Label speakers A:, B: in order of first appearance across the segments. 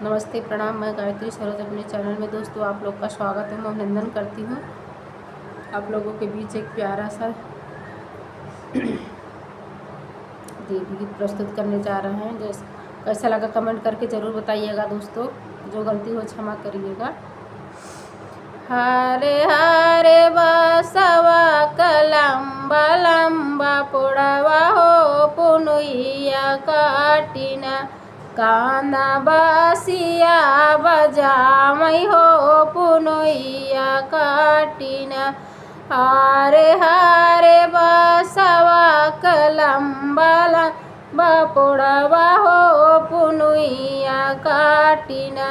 A: नमस्ते प्रणाम। मैं गायत्री सरोज अपने चैनल में दोस्तों आप लोग का स्वागत है, मैं अभिनंदन करती हूँ। आप लोगों के बीच एक प्यारा सा देवी गीत प्रस्तुत करने जा रहे हैं। जैसे कैसा लगा कमेंट करके ज़रूर बताइएगा दोस्तों, जो गलती हो क्षमा करिएगा। हरे हरे बसवा कलम्बा लम्बा पुड़वा हो पुनुइया काटिना, काना बासिया बजामई हो पुनुइया काटिना। हरे हरे बसवा कलम्बा लम्बा पुड़वा हो पुनुइया काटिना,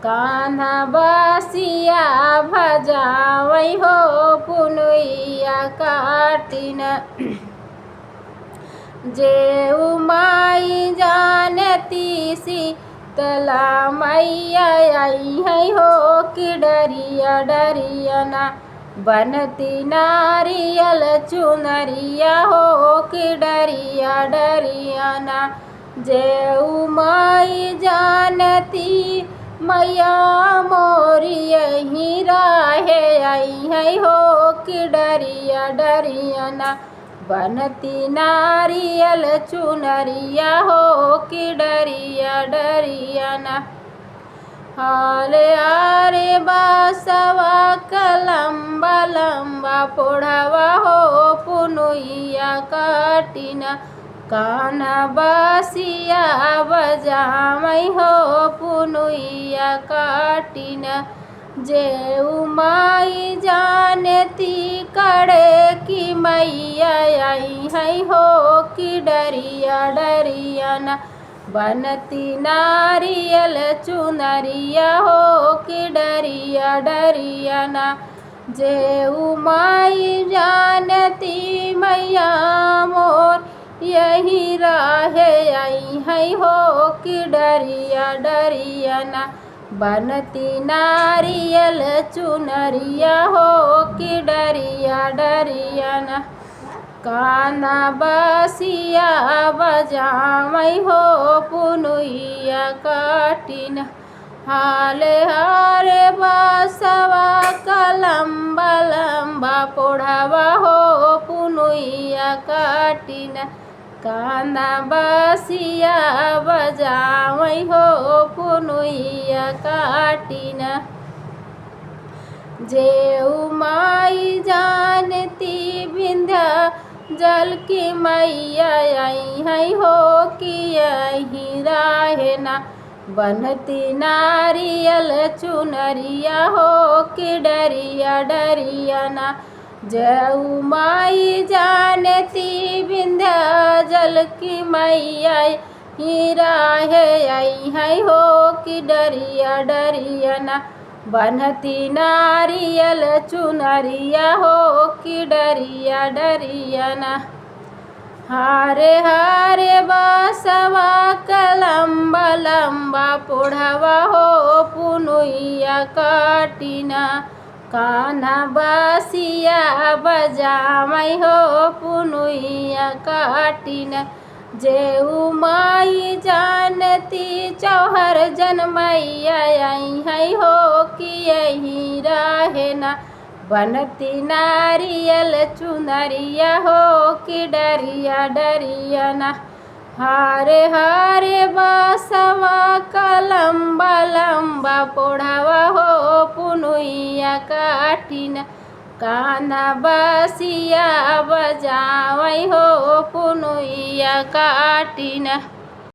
A: कान्हा बासिया भजावई हो पुनुइया काटिना। जेऊ माई जानती शीतला मैया आई है हो कि डरिया डरियना, बनती नारियल चुनरिया हो कि डरिया डरियना। जेऊ माई जानती मैया मोरी यही राहे आई है हो कि डरिया डरियना, बनती नारियल चुनरिया हो कि डरिया डरियना। हाले आरे बासवा कलम्बा लम्बा पुढ़वा हो पुनुइया काटिना, काना बासिया बजामई हो पुनुइया काटिना। जेऊ माई जानती कड़े की मैया आई है हो कि डरिया डरियना, बनती नारियल चुनरिया हो कि डरिया डरियना। जेऊ माई जानती मैया मोर यही राहे आई है हो कि डरिया डरियना, बनती नारियल चुनरिया हो कि डरिया डरियना। काना बासिया बजामई हो पुनुइया काटिना, हाले हारे बासवा कलम्बा लम्बा पुढ़वा हो पुनुइया काटिना, काना बासिया बजावई हो पुनुइया काटिना। जेऊ माई जानती विंध्या जल की मैया आई है हो कि यही राहेना, बनती नारियल चुनरिया हो कि डरिया डरियना। जेऊ माई जानती विंध्या जल की मैया ही राहे आई है हो कि डरिया डरियना, बनती नारियल चुनरिया हो कि डरिया डरियना। हारे हारे बासवा कलम्बा लम्बा पुढ़वा हो पुनुइया काटिना, कान्हा बासिया बजामई हो पुनुइया काटिना। जेऊ माई जानती चौहर जनमैया आई है हो कि यही राहेना, बनती नारियल चुनरिया हो कि डरिया डरियना। हारे हारे बासवा कलम्बा लम्बा पुढ़वा हो पुनुइया काटिना, कान्हा बासिया बजावई हो पुनुइया काटिना।